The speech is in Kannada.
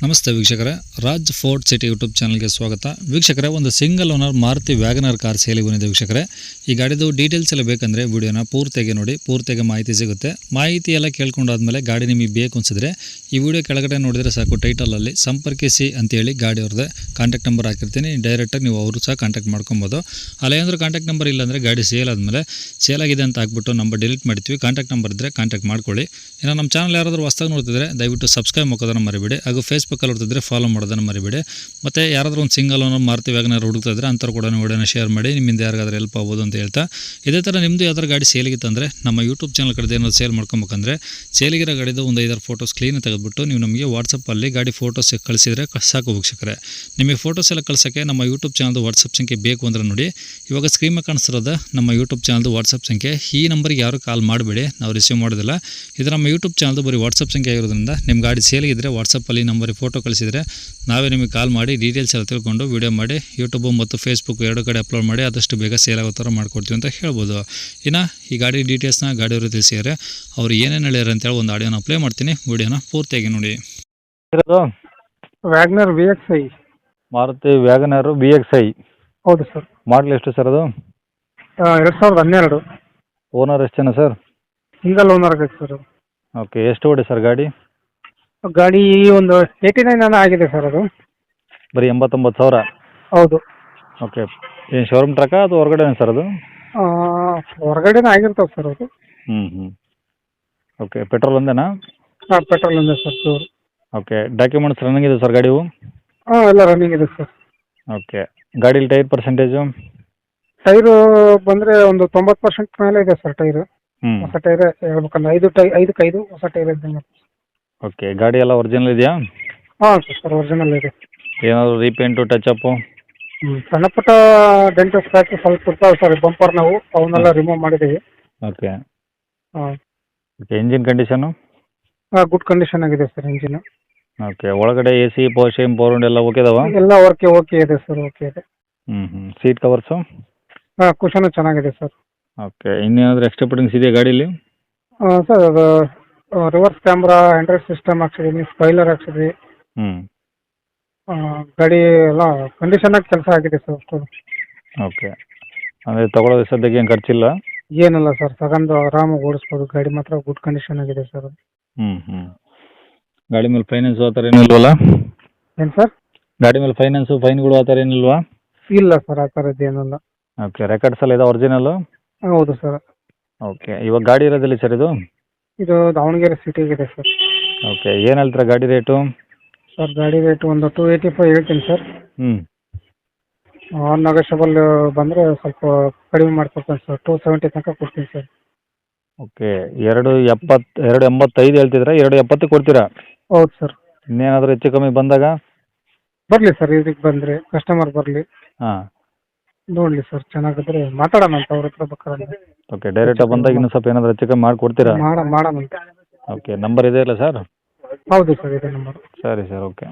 ನಮಸ್ತೆ ವೀಕ್ಷಕರೇ, ರಾಜ್ ಫೋರ್ಟ್ ಸಿಟಿ ಯೂಟ್ಯೂಬ್ ಚಾನಲ್ಗೆ ಸ್ವಾಗತ. ವೀಕ್ಷಕರೇ, ಒಂದು single owner Maruti WagonR car ಸೇಲಿಗೆ ಬಂದಿದೆ. ವೀಕ್ಷಕರೇ, ಈ ಗಾಡಿದು ಡೀಟೇಲ್ಸ್ ಎಲ್ಲ ಬೇಕಂದರೆ ವಿಡಿಯೋನ ಪೂರ್ತಿಯಾಗಿ ನೋಡಿ, ಪೂರ್ತಿಯಾಗಿ ಮಾಹಿತಿ ಸಿಗುತ್ತೆ. ಮಾಹಿತಿ ಎಲ್ಲ ಕೇಳ್ಕೊಂಡಾದ್ಮೇಲೆ ಗಾಡಿ ನಿಮಗೆ ಬೇಕು ಅನಿಸಿದ್ರೆ ಈ ವಿಡಿಯೋ ಕೆಳಗಡೆ ನೋಡಿದರೆ ಸಾಕು, ಟೈಟಲಲ್ಲಿ ಸಂಪರ್ಕಿಸಿ ಅಂತೇಳಿ ಗಾಡಿ ಅವ್ರದ್ದೇ ಕಾಂಟ್ಯಾಕ್ಟ್ ನಂಬರ್ ಹಾಕಿರ್ತೀನಿ. ಡೈರೆಕ್ಟಾಗಿ ನೀವು ಅವರು ಸಹ ಕಾಂಟ್ಯಾಕ್ಟ್ ಮಾಡ್ಕೊಬೋದು. ಅಲ್ಲೇನಾದರೂ ಕಾಂಟ್ಯಾಕ್ಟ್ ನಂಬರ್ ಇಲ್ಲಾಂದರೆ ಗಾಡಿ ಸೇಲ್ ಆದಮೇಲೆ ಸೇಲಾಗಿದೆ ಅಂತ ಹಾಕ್ಬಿಟ್ಟು ನಂಬರ್ ಡಿಲೀಟ್ ಮಾಡ್ತೀವಿ. ಕಾಂಟ್ಯಾಕ್ಟ್ ನಂಬರ್ ಇದ್ದರೆ ಕಾಂಟ್ಯಾಕ್ಟ್ ಮಾಡ್ಕೊಳ್ಳಿ. ಇನ್ನು ನಮ್ಮ ಚಾನಲ್ ಯಾರಾದರೂ ಹೊಸದಾಗಿ ನೋಡ್ತಿದ್ರೆ ದಯವಿಟ್ಟು ಸಬ್ಸ್ಕ್ರೈಬ್ ಮಾಡೋದನ್ನು ಮರಿಬೇಡಿ. ಹಾಗೂ ಫೇಸ್ಬುಕ್ಕಲ್ಲಿ ನೋಡ್ತಿದ್ರೆ ಫಾಲೋ ಮಾಡೋದನ್ನು ಮರಿಬೇಡಿ. ಮತ್ತು ಯಾರಾದರೂ ಒಂದು ಸಿಂಗಲ್ ಓನರ್ ಮಾರುತಿ ವ್ಯಾಗನರ್ ಹುಡುಕ್ತಾ ಇದ್ದರೆ ಅಂಥವ್ರು ಕೂಡ ವಿಡಿಯೋನ ಶೇರ್ ಮಾಡಿ, ನಿಮ್ಮಿಂದ ಯಾರಿಗಾದ್ರೂ ಹೆಲ್ಪ್ ಆಗ್ಬೋದು ಅಂತ ಹೇಳ್ತಾ, ಇದೇ ಥರ ನಿಮ್ಮದು ಯಾವ್ದಾರು ಗಾಡಿ ಸೇಲಿಗಿತ್ತಂದರೆ ನಮ್ಮ ಯೂಟ್ಯೂಬ್ ಚಾನಲ್ ಕಡೆ ಏನಾದ್ರು ಸೇಲ್ ಮಾಡ್ಕೊಬೇಕಂದ್ರೆ ಸೇಲಿಗಿರೋ ಗಾಡಿದು ಒಂದು 5 ಫೋಟೋಸ್ ಕ್ಲೀನ್ ತೆಗೆದುಬಿಟ್ಟು ನೀವು ನಮಗೆ ವಾಟ್ಸಪ್ಪಲ್ಲಿ ಗಾಡಿ ಫೋಟೋಸ್ ಕಳಿಸಿದರೆ ಸಾಕು ವೀಕ್ಷಕರೇ. ನಿಮಗೆ ಫೋಟೋಸ್ ಎಲ್ಲ ಕಳ್ಸೋಕ್ಕೆ ನಮ್ಮ ಯೂಟ್ಯೂಬ್ ಚಾನಲ್ದು ವಾಟ್ಸಪ್ ಸಂಖ್ಯೆ ಬೇಕು ಅಂದರೆ ನೋಡಿ, ಇವಾಗ ಸ್ಕ್ರೀನ್ ಮೇಲೆ ಕಾಣಿಸ್ತಿರೋದು ನಮ್ಮ ಯೂಟ್ಯೂಬ್ ಚಾನಲ್ದು ವಾಟ್ಸಪ್ ಸಂಖ್ಯೆ. ಈ ನಂಬರ್ಗೆ ಯಾರು ಕಾಲ್ ಮಾಡಬೇಡಿ, ನಾವು ರಿಸೀವ್ ಮಾಡೋದಿಲ್ಲ. ಇದು ನಮ್ಮ ಯೂಟ್ಯೂಬ್ ಚಾನಲ್ದು ಬರೀ ವಾಟ್ಸಪ್ ಸಂಖ್ಯೆ ಆಗಿರೋದ್ರಿಂದ ನಿಮ್ಮ ಗಾಡಿ ಸೇಲಿಗಿದ್ದರೆ ವಾಟ್ಸಪ್ಪಲ್ಲಿ ನಂಬರಿಗೆ ಫೋಟೋ ಕಳಿಸಿದರೆ ನಾವೇ ನಿಮಗೆ ಕಾಲ್ ಮಾಡಿ ಡೀಟೇಲ್ಸ್ ಎಲ್ಲ ತಿಳ್ಕೊಂಡು ವಿಡಿಯೋ ಮಾಡಿ ಯೂಟ್ಯೂಬು ಮತ್ತು ಫೇಸ್ಬುಕ್ ಎರಡು ಕಡೆ ಅಪ್ಲೋಡ್ ಮಾಡಿ ಆದಷ್ಟು ಬೇಗ ಸೇಲ್ ಆಗೋ ಥರ ಮಾಡ್ಕೊಡ್ತೀವಿ ಅಂತ ಹೇಳ್ಬೋದು. ಇನ್ನು ಈ ಗಾಡಿ ಡೀಟೇಲ್ಸ್ನ ಗಾಡಿಯವರು ತಿಳಿಸಿದರೆ ಅವ್ರು ಏನೇನು ಹೇಳ್ಯಾರ ಅಂತೇಳಿ ಒಂದು ಆಡಿಯೋನ ಪ್ಲೇ ಮಾಡ್ತೀನಿ, ವಿಡಿಯೋನ ಪೂರ್ತಿಯಾಗಿ ನೋಡಿ. WagonR VXi. Maruti WagonR VXi. ಹೌದು ಸರ್. ಮಾಡಲ್ ಎಷ್ಟು ಸರ್ ಅದು? 2012. ಓನರ್ ಎಷ್ಟು ಜನ ಸರ್? ಸಿಂಗಲ್ ಓನರ್ ಆಗೈತೆ ಸರ್. ಓಕೆ, ಎಷ್ಟು ಓಡಿ ಸರ್ ಗಾಡಿ? ಗಾಡಿ ಒಂದು 89 ಆಗಿದೆ ಸರ್. ಅದು ಬರೀ 89,000. ಹೌದು. ಓಕೆ, ಏನು ಶೋರೂಮ್ ಟ್ರಕ್ಕ ಅದು ಹೊರಗಡೆ ಸರ್ ಅದು? ಹೊರಗಡೆನೇ ಆಗಿರ್ತಾವೆ ಸರ್ ಅದು. ಓಕೆ, ಪೆಟ್ರೋಲ್ ಒಂದೇನಾ? ಹಾಂ, ಪೆಟ್ರೋಲ್ ಒಂದೇ sir pure. Okay, documents running ಇದೆ ಸರ್ ಗಾಡಿವು? ಎಲ್ಲ ರನ್ನಿಂಗ್ ಇದೆ ಸರ್. ಓಕೆ, ಗಾಡೀಲಿ ಟೈರ್ ಪರ್ಸೆಂಟೇಜು? ಟೈರು ಬಂದರೆ ಒಂದು 90% ಮೇಲೆ ಇದೆ ಸರ್ ಟೈರು. ಹೊಸ ಟೈರ್ ಹೇಳ್ಬೇಕಂದ್ರೆ 5 ಹೊಸ ಟೈರ್ ಇದ್ದಂಗೆ. ಓಕೆ, ಗಾಡಿ ಎಲ್ಲ ಒರಿಜಿನಲ್ ಇದೆಯಾ? ಹಾಂ ಸರ್, ಒರಿಜಿನಲ್ ಇದೆ. ಏನಾದರೂ ರೀಪೇಂಟು ಟಚಪ್ಪು? ಸಣ್ಣ ಪುಟ್ಟ ಡೆಂಟು ಸ್ಕ್ರಾಚ್ ಸ್ವಲ್ಪ ಇರ್ತಾವೆ ಸರ್. ಬಂಪರ್ ನಾವು ಅವನ್ನೆಲ್ಲ ರಿಮೂವ್ ಮಾಡಿದ್ದೀವಿ. ಓಕೆ. ಹಾಂ. Okay, engine condition? ಹಾಂ, ಗುಡ್ ಕಂಡೀಷನ್ ಆಗಿದೆ ಸರ್ ಇಂಜಿನ್. ಓಕೆ, ಒಳಗಡೆ AC, power steering, power window ಎಲ್ಲ ಓಕೆ ಇದಾವ? ಎಲ್ಲ ಓಕೆ ಇದೆ ಸರ್. ಓಕೆ ಇದೆ. Seat covers? ಹಾಂ, ಕುಷನು ಚೆನ್ನಾಗಿದೆ ಸರ್. ಓಕೆ, ಇನ್ನೇನಾದರೂ ಎಕ್ಸ್ಟ್ರಾ ಫಿಟ್ಟಿಂಗ್ಸ್ ಇದೆಯಾ ಗಾಡೀಲಿ? ಸರ್ ಅದು ರಿವರ್ಸ್ ಕ್ಯಾಮ್ರಾ, ಆಂಡ್ರಾಯ್ಡ್ ಸಿಸ್ಟಮ್ ಹಾಕ್ಸಿದ್ದೀನಿ, ಸ್ಪೈಲರ್ ಹಾಕ್ಸಿದ್ವಿ. ಗಾಡಿ ಎಲ್ಲ ಕಂಡೀಷನಾಗಿ ಕೆಲಸ ಆಗಿದೆ ಸರ್ ಅಷ್ಟು. ಓಕೆ, ಅಂದರೆ ತೊಗೊಳೋದು ಸದ್ಯಕ್ಕೆ ಏನು ಖರ್ಚಿಲ್ಲ? ಏನಿಲ್ಲ ಸರ್, ತಗೊಂಡು ಆರಾಮಾಗಿ ಓಡಿಸ್ಬೋದು. ಗಾಡಿ ಮಾತ್ರ ಗುಡ್ ಕಂಡೀಷನ್ ಆಗಿದೆ ಸರ್. ಗಾಡಿ ಮೇಲೆ ಫೈನಾನ್ಸು ಆ ಥರ ಏನಿಲ್ವಲ್ಲ? ಏನು ಸರ್? ಗಾಡಿ ಮೇಲೆ ಫೈನಾನ್ಸು ಫೈನ್ಗಳು ಆ ಥರ ಏನಿಲ್ವಾ? ಇಲ್ಲ ಸರ್, ಆ ಥರದ್ದು ಏನಿಲ್ಲ. ಓಕೆ, ರೆಕಾರ್ಡ್ಸ್ ಎಲ್ಲ ಇದೆ ಒರಿಜಿನಲ್ಲು? ಹೌದು ಸರ್. ಓಕೆ, ಇವಾಗ ಗಾಡಿ ಇರೋದಿಲ್ಲ ಸರ್ ಇದು? ಇದು ದಾವಣಗೆರೆ ಸಿಟಿಗಿದೆ ಸರ್. ಓಕೆ, ಏನು ಹೇಳ್ತೀರಾ ಗಾಡಿ ರೇಟು? ಸರ್ ಗಾಡಿ ರೇಟು ಒಂದು 285 ಹೇಳ್ತೀನಿ ಸರ್. ನೆಗೋಷಿಯಬಲ್ ಬಂದರೆ ಸ್ವಲ್ಪ ಕಡಿಮೆ ಮಾಡ್ಕೊಡ್ತೀನಿ ಸರ್. 270 ತನಕ ಕೊಡ್ತೀನಿ ಸರ್. ಓಕೆ, 285 ಹೇಳ್ತಿದ್ರಾ? 270 ಕೊಡ್ತೀರಾ? ಹೌದು ಸರ್. ಇನ್ನೇನಾದರೂ ಹೆಚ್ಚು ಕಮ್ಮಿ ಬಂದಾಗ? ಬರಲಿ ಸರ್, ಇದಕ್ಕೆ ಬಂದರೆ ಕಸ್ಟಮರ್ ಬರಲಿ, ಹಾಂ ನೋಡಲಿ ಸರ್. ಚೆನ್ನಾಗಿದ್ರೆ ಮಾತಾಡೋಣ ಅಂತ ಅವ್ರ ಹತ್ರ ಬೇಕಾದ್ರೆ. ಓಕೆ, ಡೈರೆಕ್ಟಾಗಿ ಬಂದಾಗ ಇನ್ನೂ ಸ್ವಲ್ಪ ಏನಾದರೂ ಹೆಚ್ಚು ಕಮ್ಮಿ ಮಾಡಿಕೊಡ್ತೀರಾ? ಮಾಡೋಣ ಅಂತ. ಓಕೆ, ನಂಬರ್ ಇದೆ ಅಲ್ಲ ಸರ್? ಹೌದು ಸರ್, ಇದೆ ನಂಬರ್. ಸರಿ ಸರ್, ಓಕೆ.